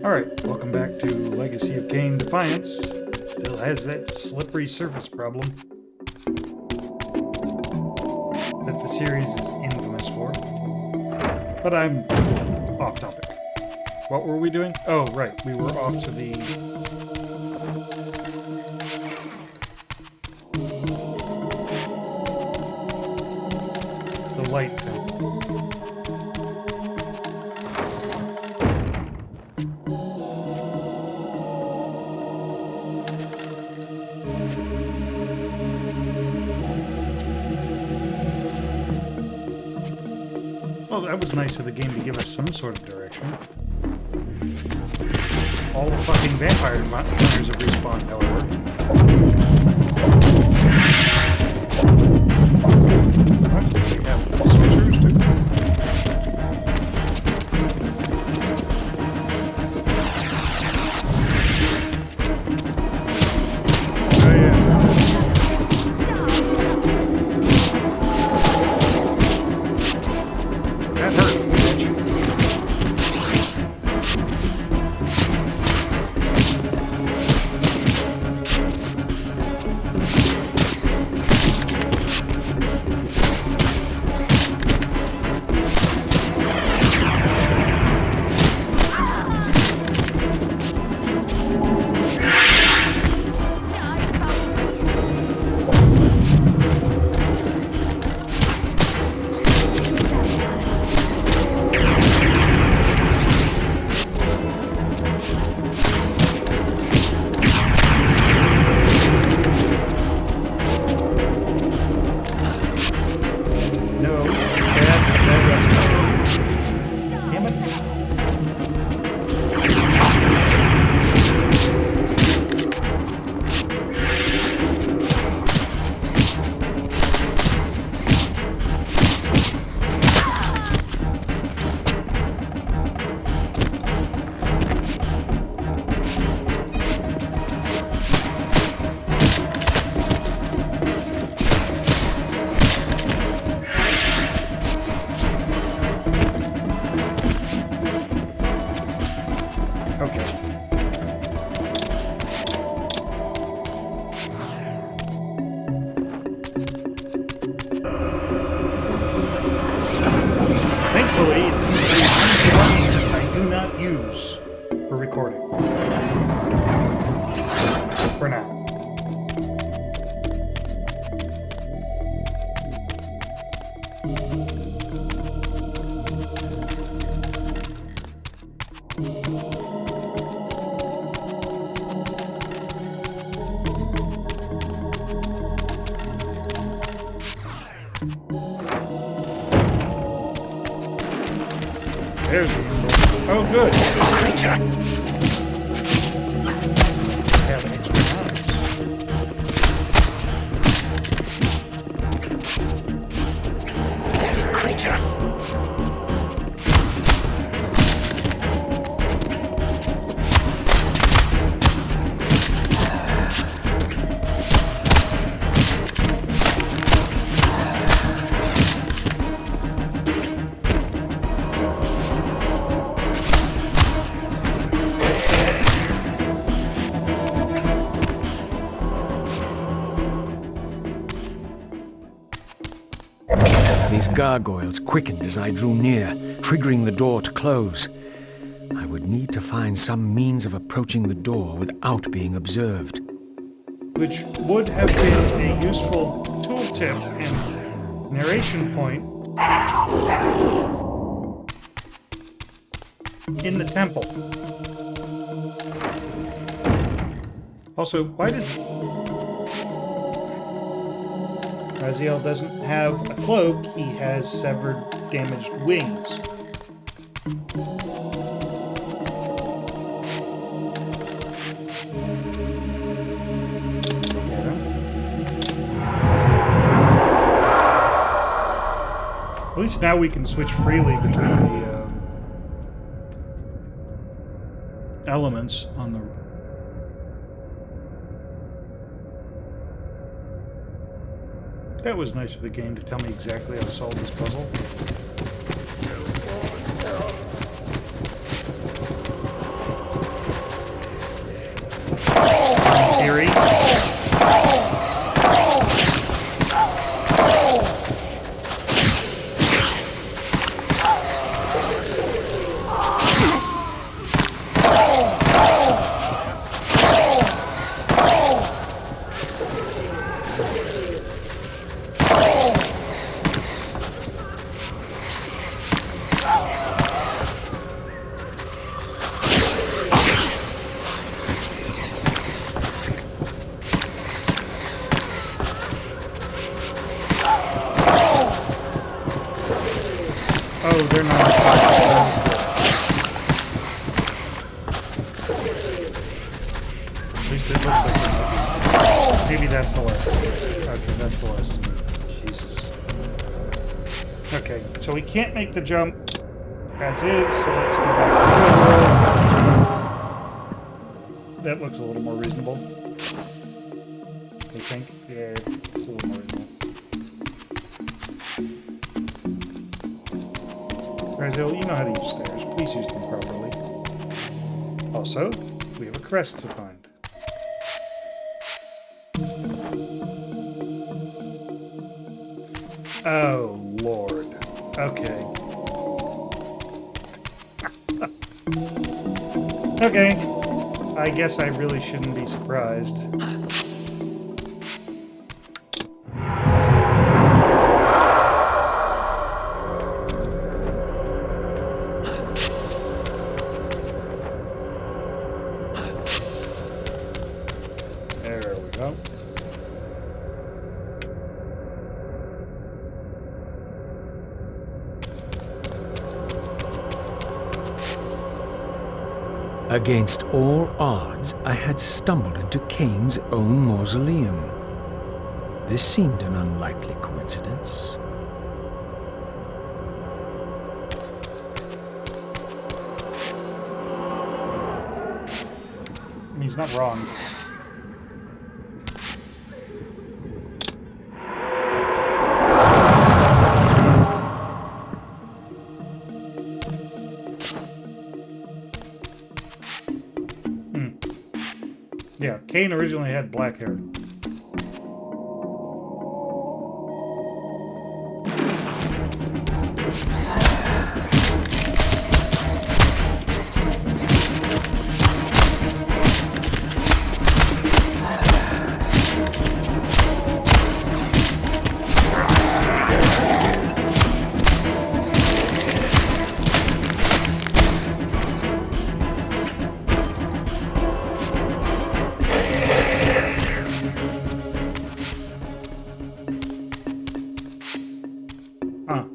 Alright, welcome back to Legacy of Kain Defiance. Still has that slippery surface problem that the series is infamous for. But I'm off topic. What were we doing? Oh, right, we were off to the light temple. Well, that was nice of the game to give us some sort of direction. All the fucking vampire hunters have respawned, however. What? We have sorcerers too? Oh yeah. That hurt, bitch. Thankfully, it's I do not use for recording. For now. There's the info. Oh, good. Creature. Have extra knives. Creature. These gargoyles quickened as I drew near, triggering the door to close. I would need to find some means of approaching the door without being observed. Which would have been a useful tooltip and narration point in the temple. Also, why does Raziel doesn't have a cloak? He has severed, damaged wings. At least now we can switch freely between the elements on the... That was nice of the game to tell me exactly how to solve this puzzle. Maybe that's the last. Okay, that's the last. Jesus. Okay, so we can't make the jump as is, so let's go back to the That looks a little more reasonable. I think. Yeah, it's a little more reasonable. Brazil, you know how to use stairs. Please use them properly. Also, we have a crest to find. Oh, Lord. Okay. Okay. I guess I really shouldn't be surprised. There we go. Against all odds, I had stumbled into Kain's own mausoleum. This seemed an unlikely coincidence. He's not wrong. Yeah, Kain originally had black hair.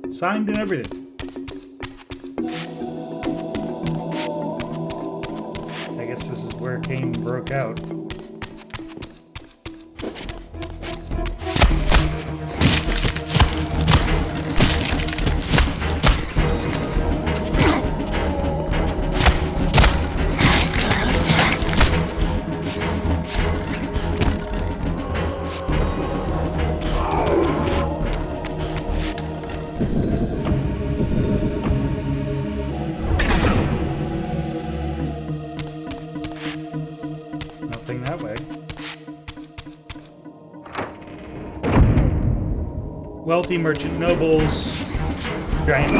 Signed and everything. I guess this is where Kain broke out. Nothing that way. Wealthy merchant nobles. Giant.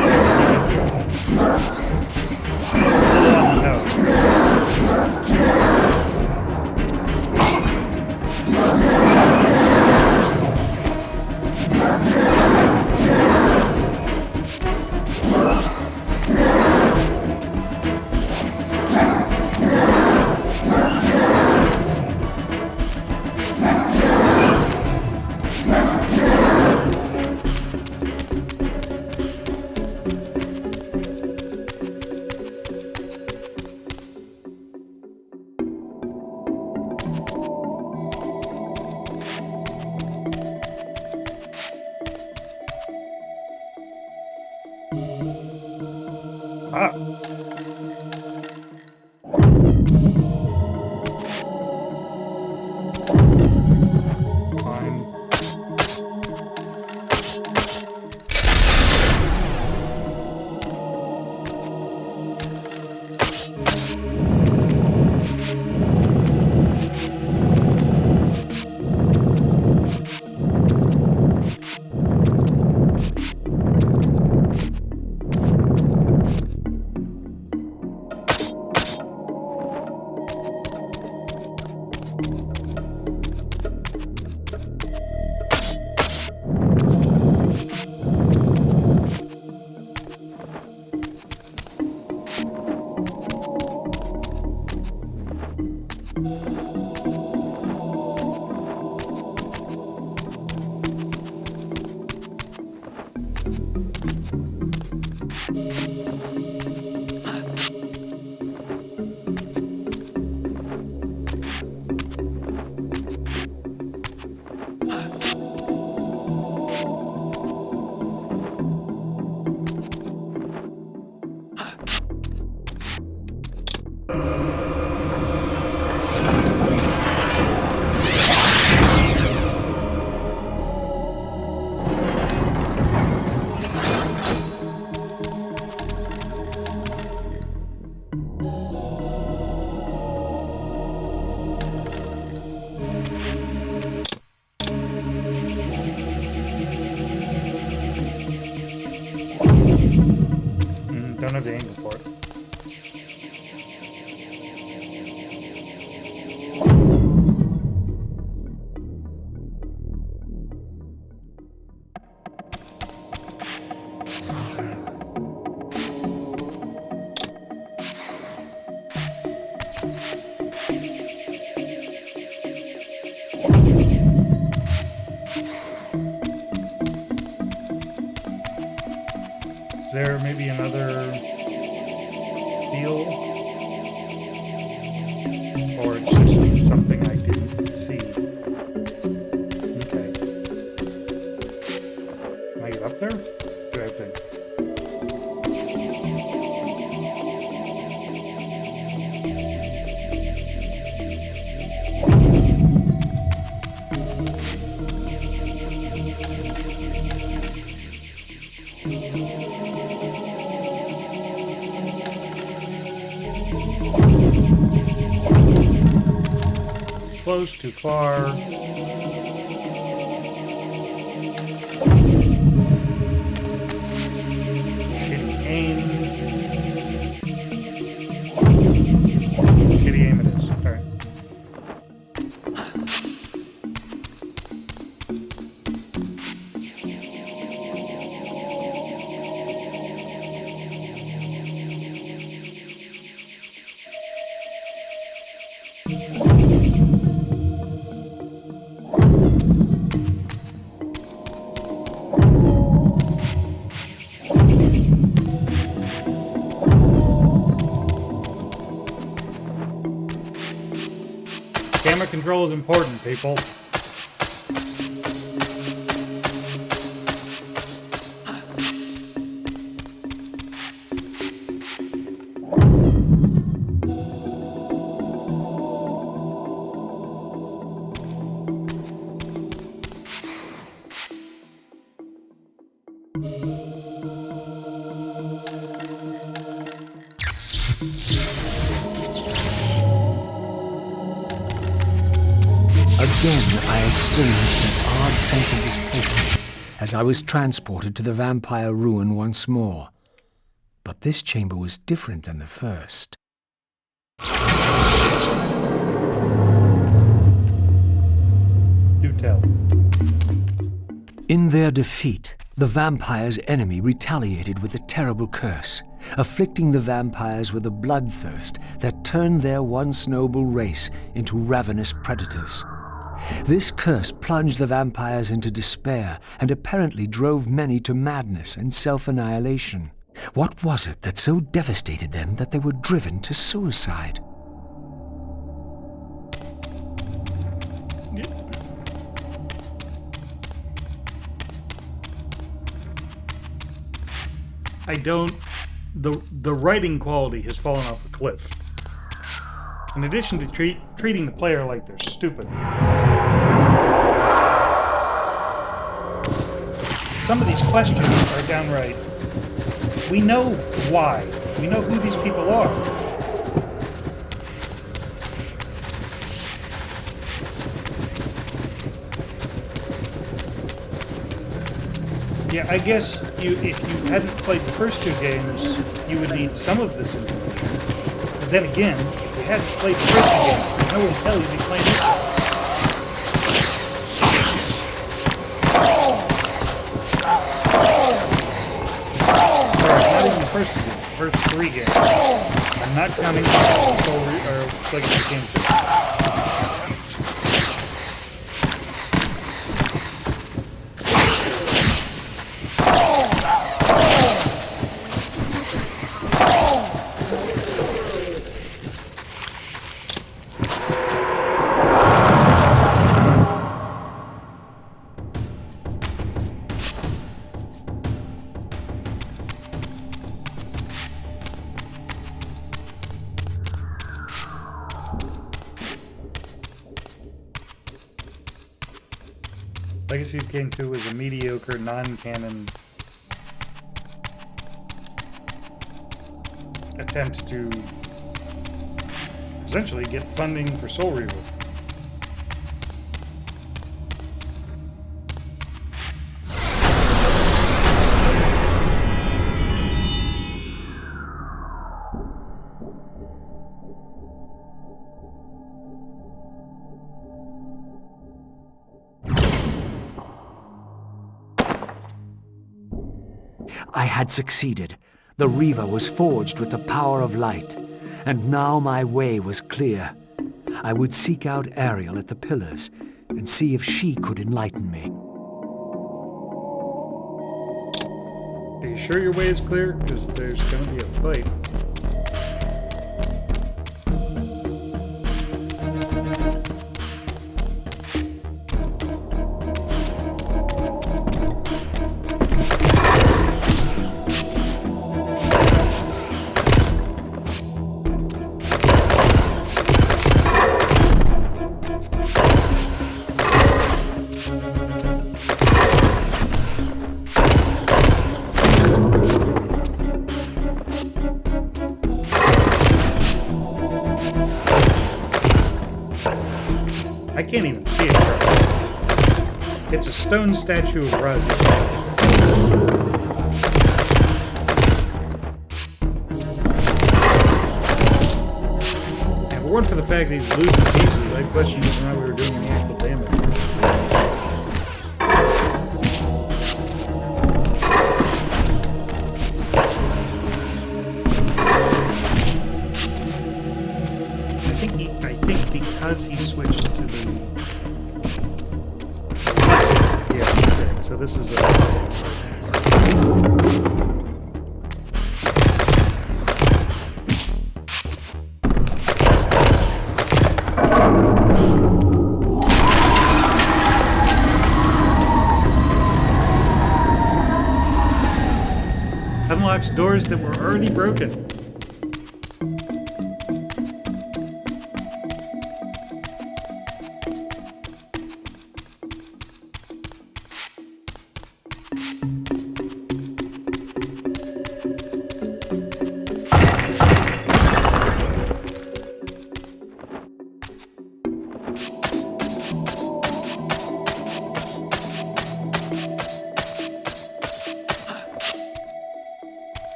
Don't have the angle for it. Is there maybe another steel? Or it's just something I didn't see? Okay. Can I get up there? Do I have to... Close, too far. Shitty aim. Shitty aim it is. Alright. Camera control is important, people. Again, I experienced an odd sense of displacement as I was transported to the vampire ruin once more. But this chamber was different than the first. Do tell. In their defeat, the vampire's enemy retaliated with a terrible curse, afflicting the vampires with a bloodthirst that turned their once noble race into ravenous predators. This curse plunged the vampires into despair and apparently drove many to madness and self-annihilation. What was it that so devastated them that they were driven to suicide? The writing quality has fallen off a cliff. In addition to treating the player like they're stupid. Some of these questions are downright... We know why. We know who these people are. Yeah, I guess if you hadn't played the first two games, you would need some of this information. But then again, if you hadn't played the first two games, there's no way to tell you'd be playing this one. Sorry, not even the first two games, the first three games. I'm not counting Legacy Game 2. Legacy of Kain 2 is a mediocre, non-canon attempt to essentially get funding for Soul Reaver. I had succeeded. The Reaver was forged with the power of light, and now my way was clear. I would seek out Ariel at the pillars and see if she could enlighten me. Are you sure your way is clear? Because there's going to be a fight. I can't even see it. It's a stone statue of Razi. And if it weren't for the fact that he's losing pieces, I question whether or not we were doing any actual damage. I think because he switched to the... Yeah, okay, so this is a positive. Unlocks doors that were already broken.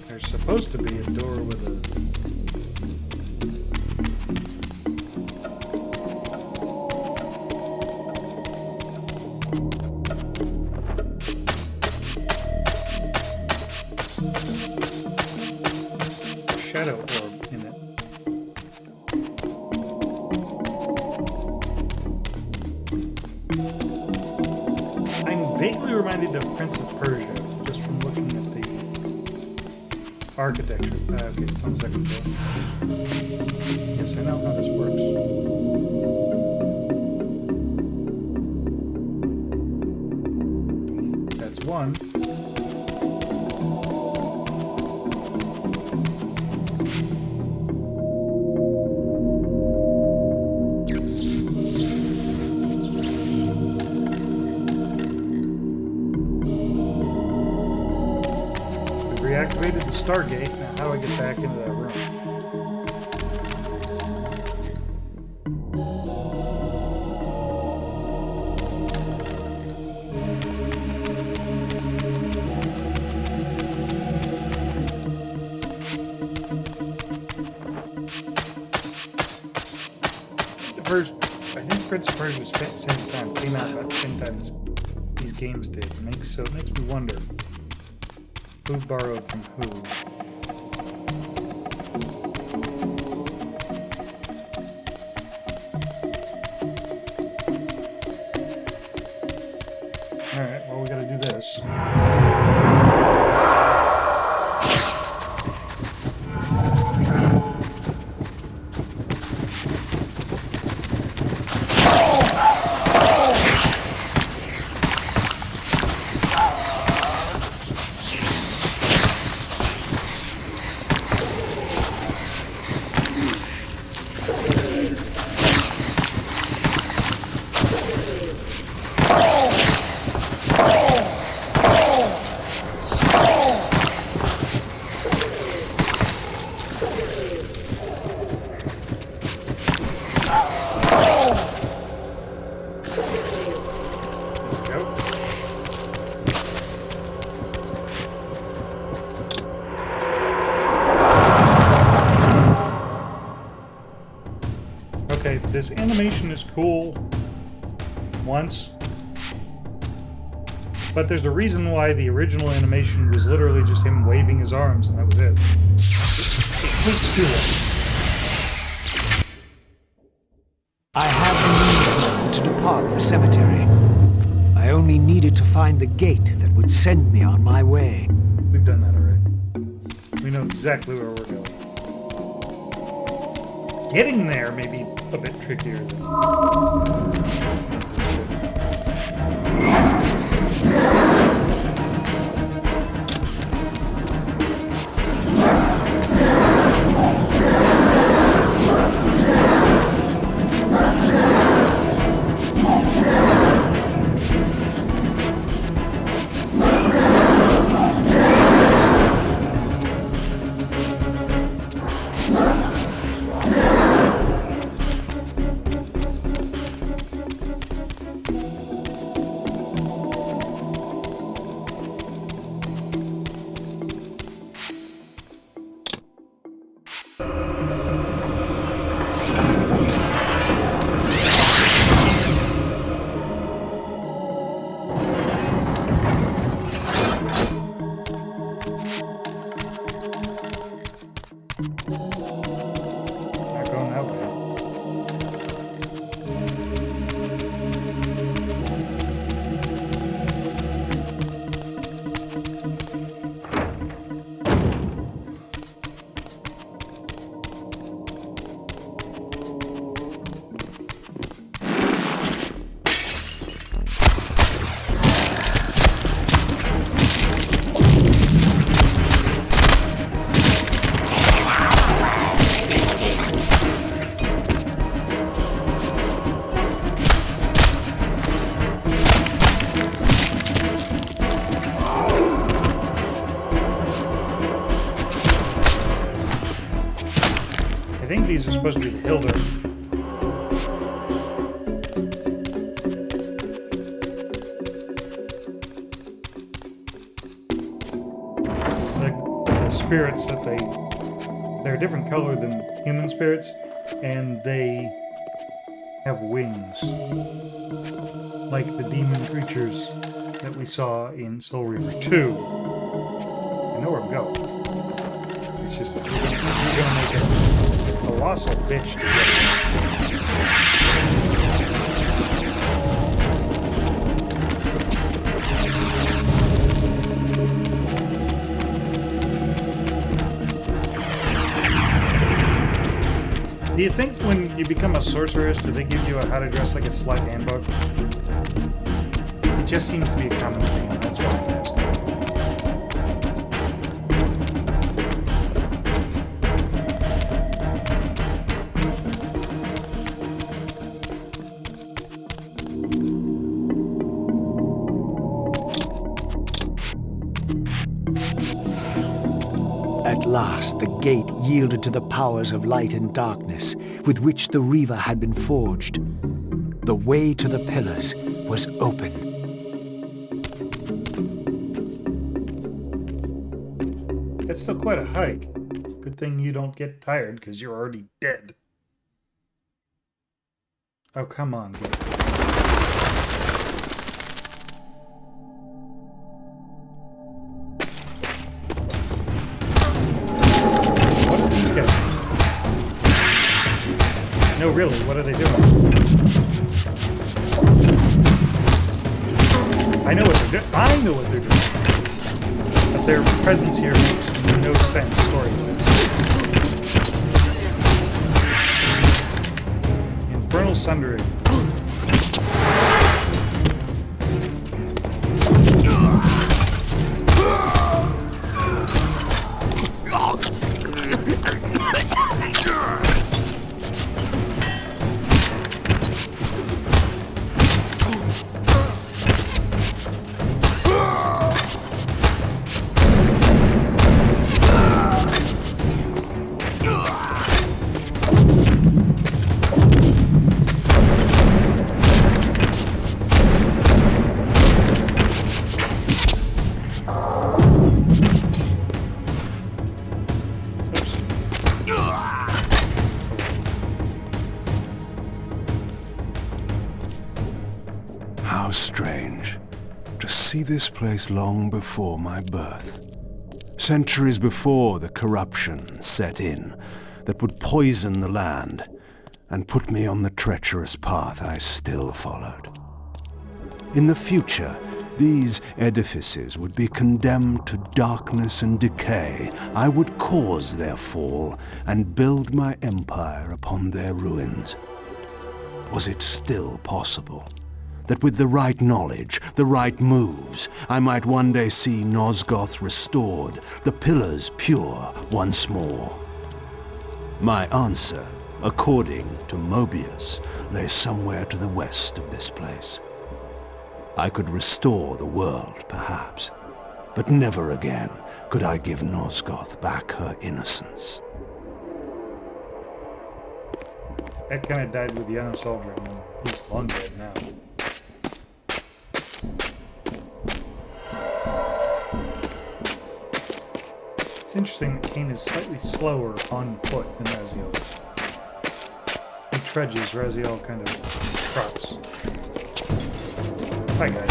There's supposed to be a door with a... shadow orb in it. I'm vaguely reminded of Prince of Persia, just from looking at the architecture. Okay, it's on the second floor. Yes, I know how this works. That's one. Reactivated the Stargate. Now, how do I get back into that room? I think Prince of Persia was at the same time. Came out about the same time as these games did. It makes me wonder. Who borrowed from who? Alright, well, we gotta do this. animation is cool once, but there's a reason why the original animation was literally just him waving his arms, and that was it. It looks too long. I have the means now to depart the cemetery. I only needed to find the gate that would send me on my way. We've done that already. We know exactly where we're going. Getting there may be a bit trickier than... I think these are supposed to be the Hilda. The spirits that they're a different color than human spirits, and they have wings. Like the demon creatures that we saw in Soul Reaver 2. I know where I'm going. It's just that we're gonna make it a colossal bitch to get. Do you think when you become a sorceress, do they give you a how to dress like a slut handbook? It just seems to be a common thing, that's why I'm asking. At last, the gate yielded to the powers of light and darkness with which the Reaver had been forged. The way to the pillars was open. That's still quite a hike. Good thing you don't get tired, because you're already dead. Oh, come on, dude. No, really, what are they doing? I know what they're doing. I know what they're doing. But their presence here makes no sense story-wise. Infernal Sundering. How strange to see this place long before my birth. Centuries before the corruption set in that would poison the land and put me on the treacherous path I still followed. In the future, these edifices would be condemned to darkness and decay. I would cause their fall and build my empire upon their ruins. Was it still possible that with the right knowledge, the right moves, I might one day see Nosgoth restored, the pillars pure once more? My answer, according to Mobius, lay somewhere to the west of this place. I could restore the world, perhaps, but never again could I give Nosgoth back her innocence. That kind of died with the unsolved ring. He's long dead now. It's interesting that Kain is slightly slower on foot than Raziel. He trudges, Raziel kind of trots. Hi guys.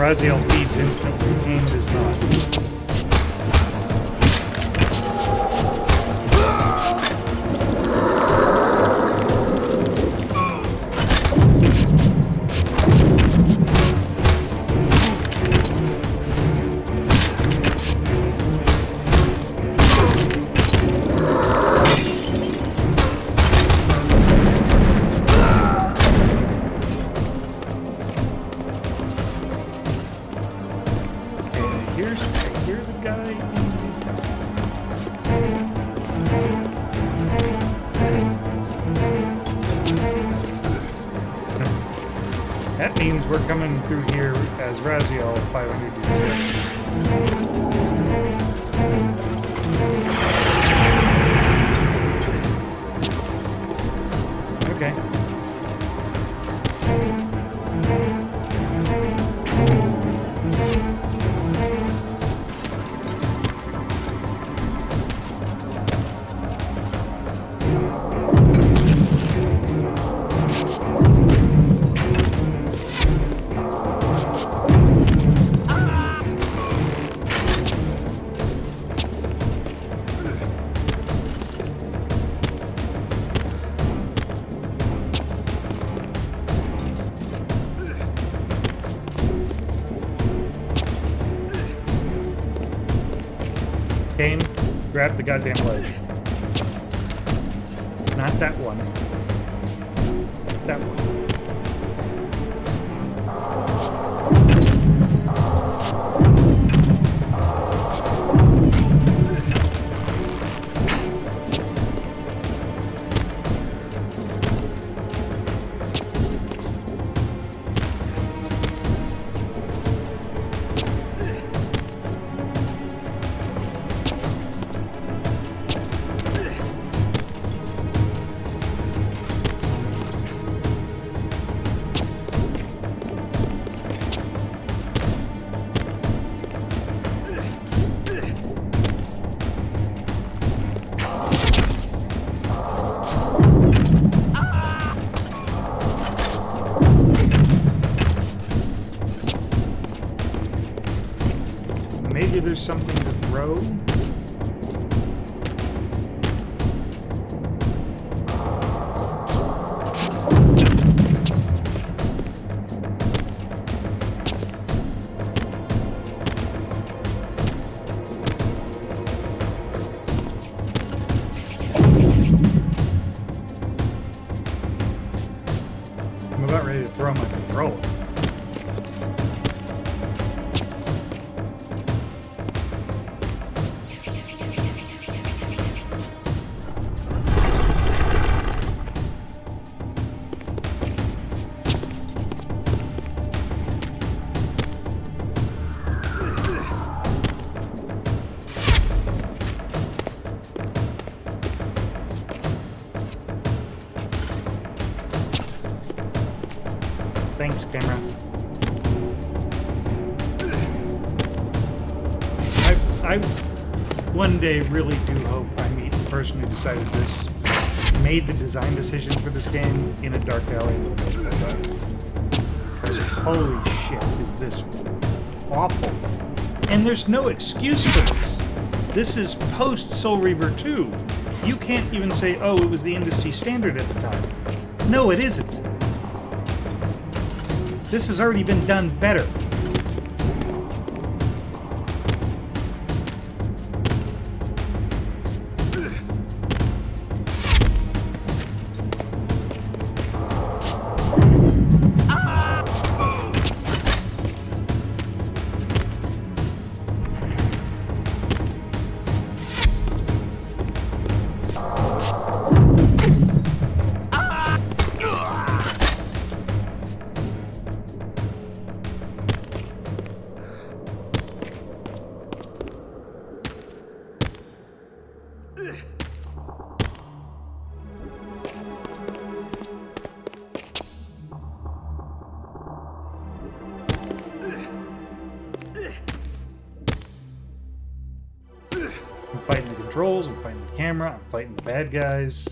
Raziel feeds instantly, Kain does not. Here's the guy. That means we're coming through here as Raziel 500 years ago. Okay. Kain, grab the goddamn ledge. Not that one. That one. Maybe there's something to throw. I'm about ready to throw my controller. Thanks, camera. I one day really do hope I meet the person who decided this, made the design decisions for this game in a dark alley in the middle of that. Because holy shit, is this awful. And there's no excuse for this. This is post Soul Reaver 2. You can't even say, oh, it was the industry standard at the time. No, it isn't. This has already been done better. I'm fighting the controls, I'm fighting the camera, I'm fighting the bad guys.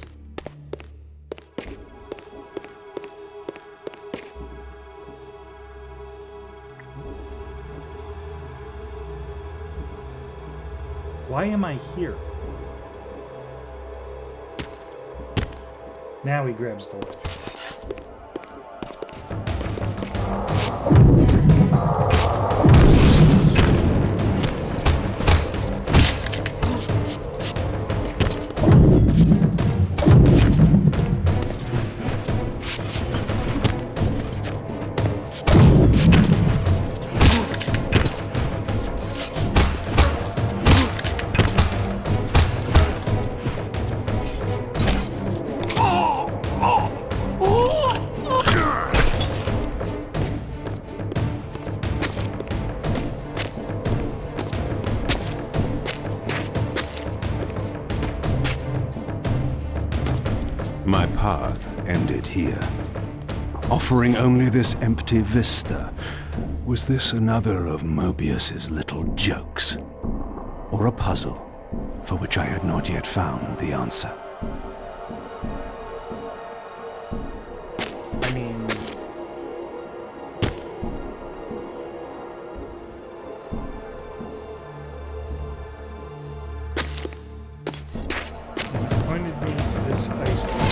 Why am I here? Now he grabs the ledge. My path ended here, offering only this empty vista. Was this another of Mobius's little jokes? Or a puzzle for which I had not yet found the answer? I mean... It pointed me to this ice thing.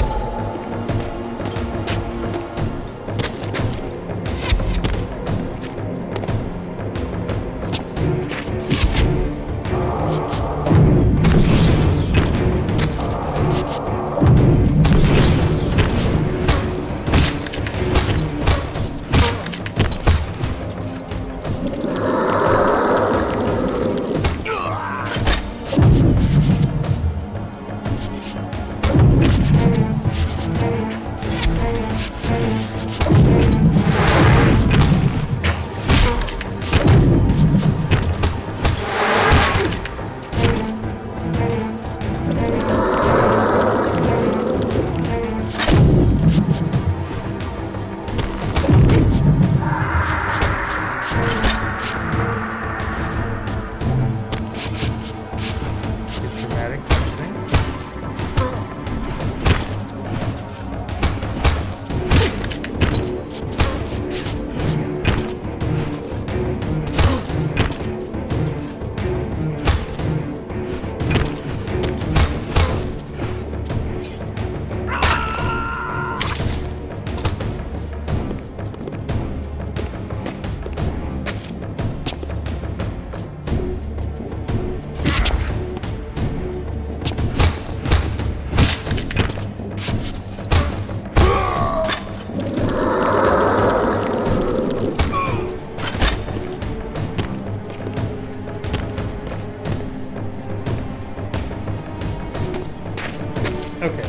Okay.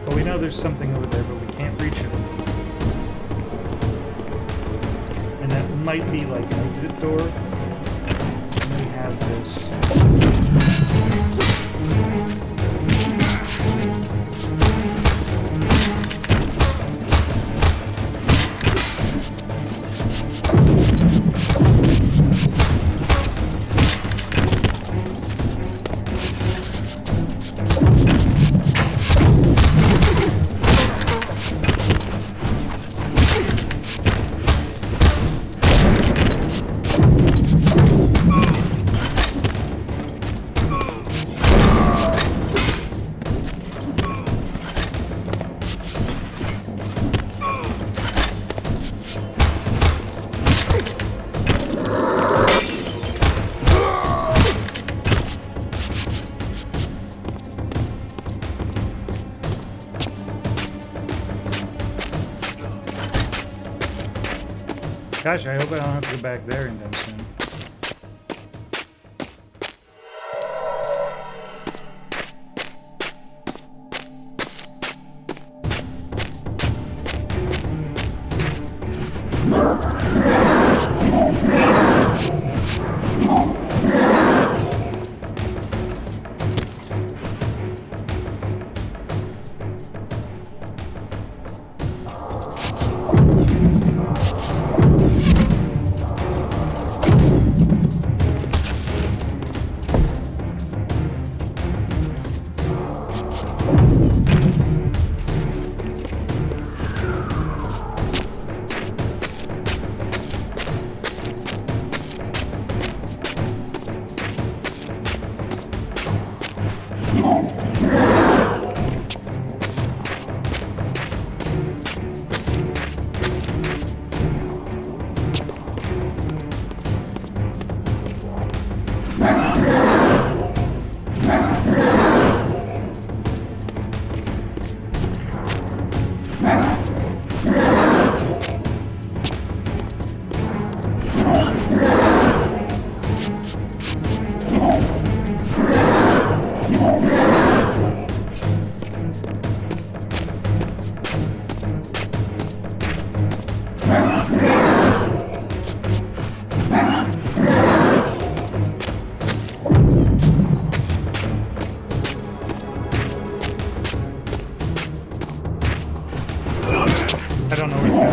Well, we know there's something over there, but we can't reach it. And that might be like an exit door. And we have this. Gosh, I hope I don't have to go back there anytime soon. I don't know where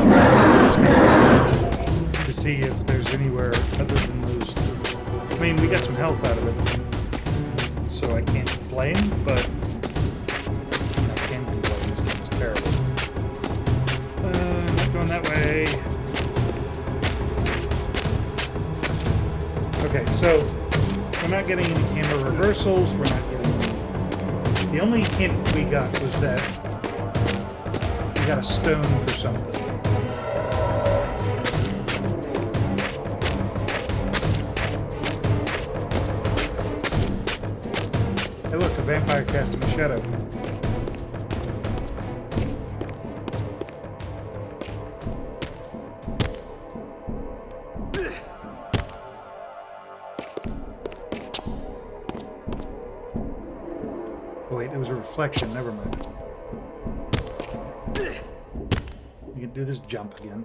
to see if there's anywhere other than those two. I mean, we got some health out of it, so I can't complain, but I can complain. This game is terrible. Not going that way. Okay, so we're not getting any camera reversals. We're not getting any... The only hint we got was that we got a stone for something. Hey look, a vampire casting a shadow. Oh wait, it was a reflection, never mind. We can do this jump again.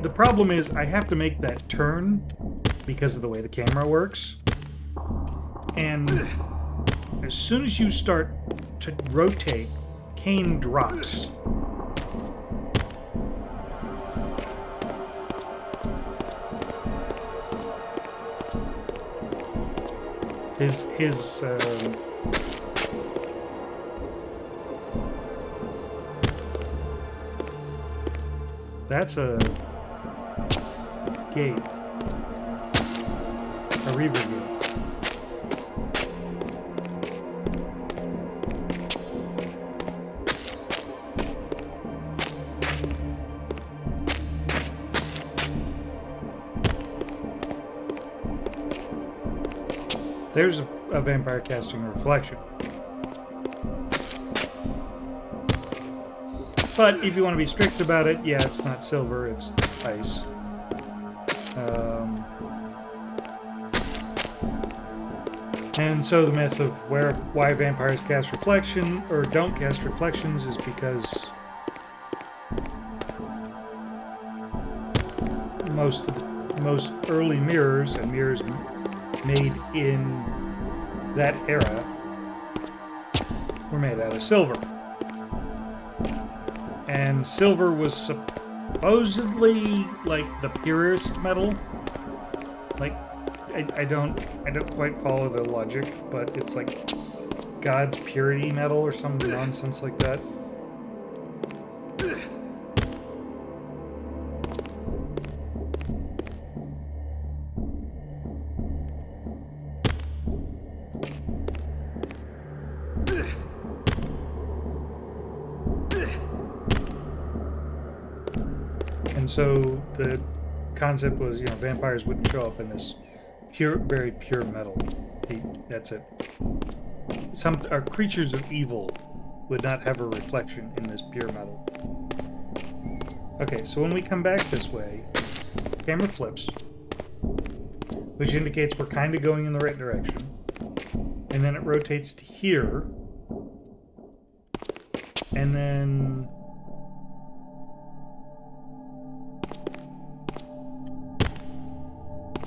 The problem is I have to make that turn because of the way the camera works. And as soon as you start to rotate, Kain drops. That's a gate. A reaver gate. There's a vampire casting a reflection. But if you want to be strict about it, yeah, it's not silver, it's ice. And so the myth of why vampires cast reflection or don't cast reflections is because most early mirrors and mirrors made in that era were made out of silver. And silver was supposedly like the purest metal. Like I don't quite follow the logic, but it's like God's purity metal or some nonsense like that. And so the concept was, vampires wouldn't show up in this very pure metal. That's it. Some are creatures of evil, would not have a reflection in this pure metal. Okay, so when we come back this way, camera flips, which indicates we're kind of going in the right direction. And then it rotates to here. And then...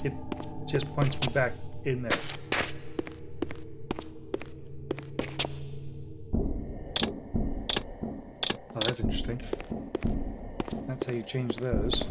it just points me back in there. Oh, that's interesting. That's how you change those.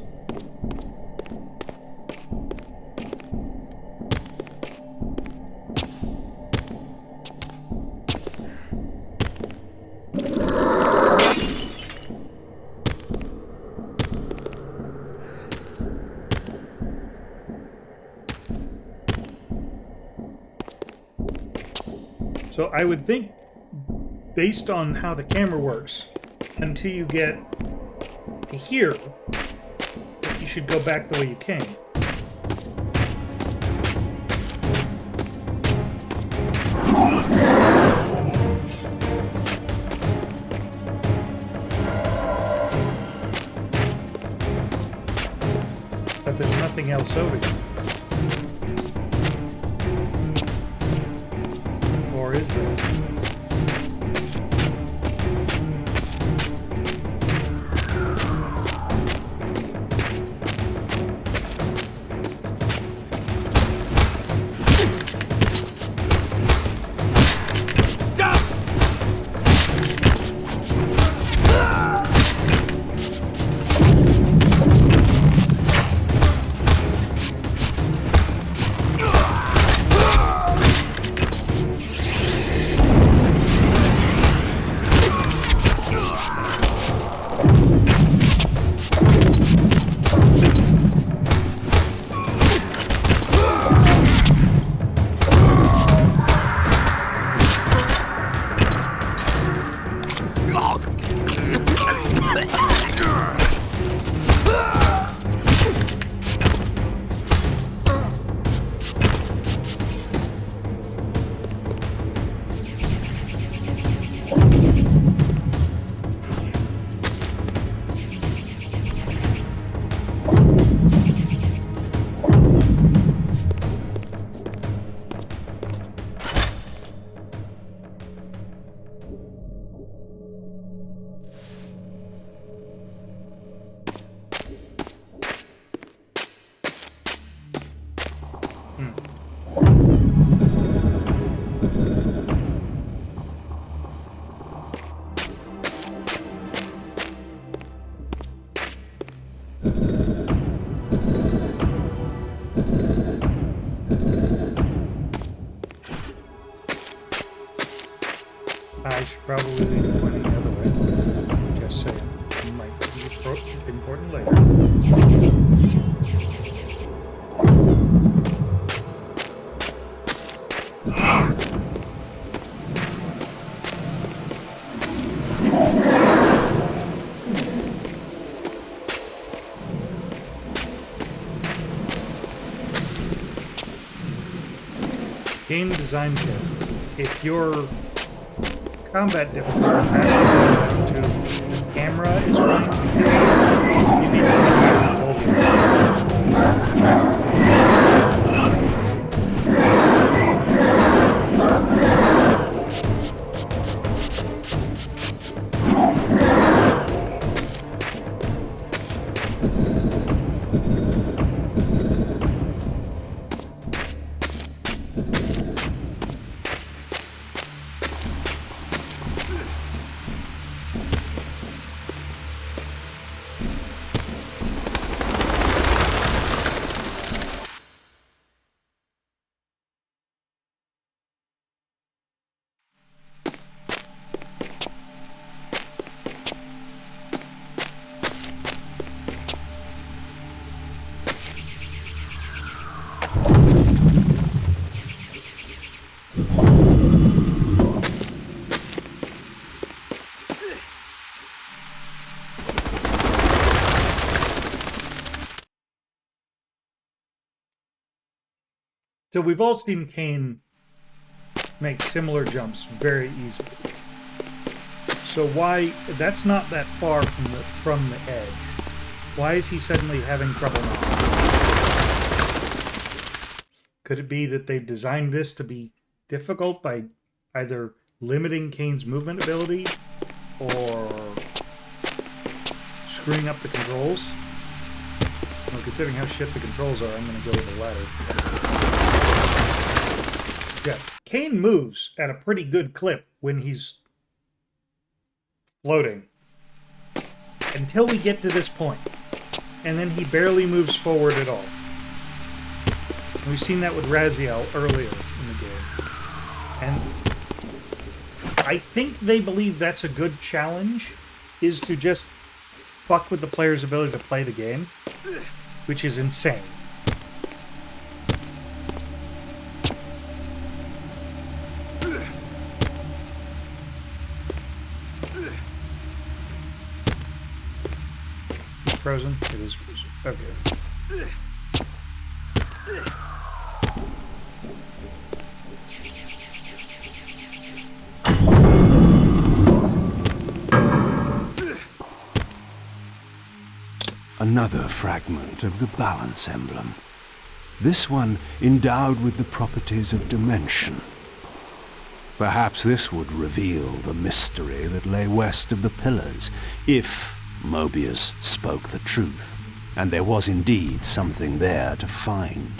So I would think, based on how the camera works, until you get to here, you should go back the way you came. But there's nothing else over here. Or is there? I should probably be pointing the other way. Just saying. It might be important later. Game design tip. If your combat difficulty has to go down to the camera is running, you need to hold So we've all seen Kain make similar jumps very easily. So why... That's not that far from the edge. Why is he suddenly having trouble now? Could it be that they've designed this to be difficult by either limiting Kain's movement ability or screwing up the controls? Well, considering how shit the controls are, I'm going to go with the latter. Yeah, Kain moves at a pretty good clip when he's floating. Until we get to this point. And then he barely moves forward at all. We've seen that with Raziel earlier in the game. And I think they believe that's a good challenge, is to just fuck with the player's ability to play the game, which is insane. It's frozen? It is frozen. Okay. Another fragment of the balance emblem. This one endowed with the properties of dimension. Perhaps this would reveal the mystery that lay west of the pillars, if Mobius spoke the truth, and there was indeed something there to find.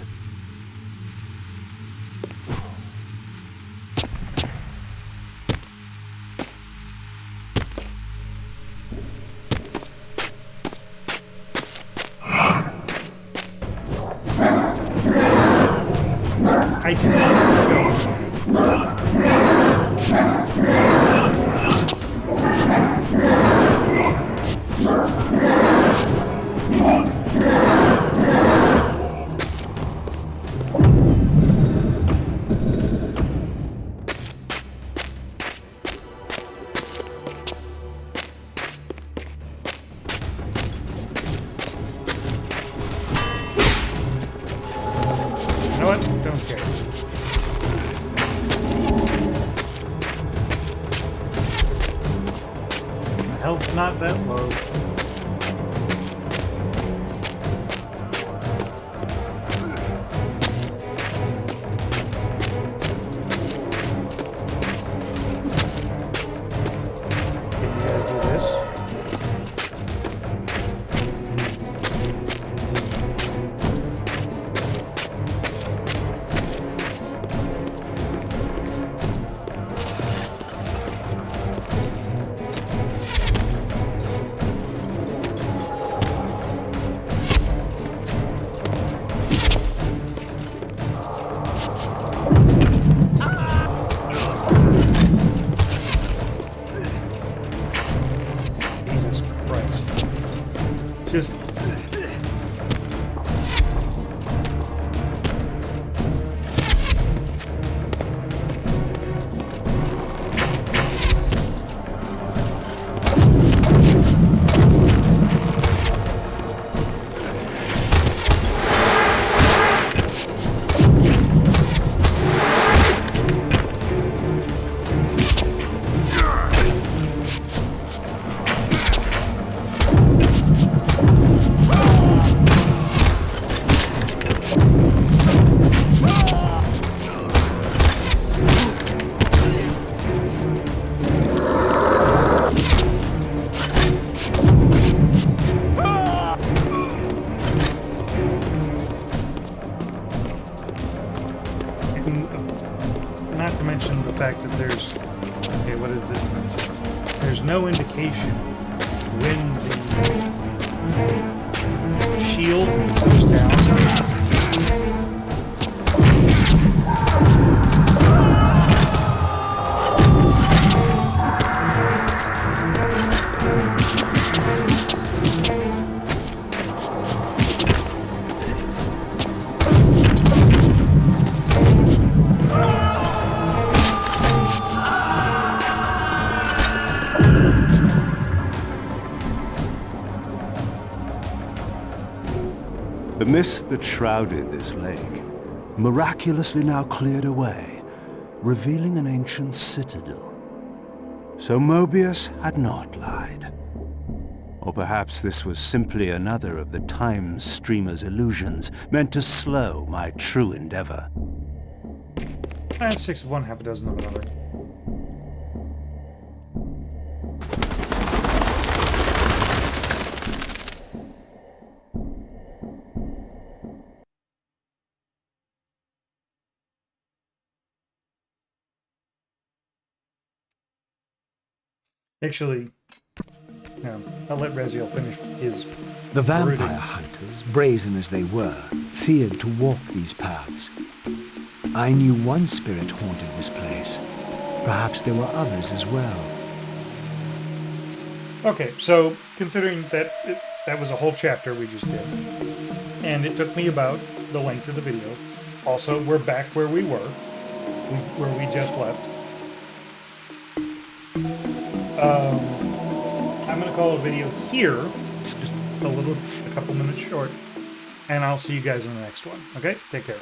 I just let's go. You know what? Don't care. My health's not that low. Can you guys do this? Jesus Christ. Just... Not to mention the fact that there's... Okay, what is this nonsense? There's no indication when the shield goes down. The mist that shrouded this lake, miraculously now cleared away, revealing an ancient citadel. So Mobius had not lied. Or perhaps this was simply another of the time streamer's illusions meant to slow my true endeavor. 6 of one, half a dozen of another. Actually, no, I'll let Raziel finish his The vampire brooding. hunters, brazen as they were, feared to walk these paths. I knew one spirit haunted this place. Perhaps there were others as well. Okay, so considering that that was a whole chapter we just did, and it took me about the length of the video. Also, we're back where we were, where we just left. I'm going to call a video here, just a couple minutes short, and I'll see you guys in the next one. Okay? Take care.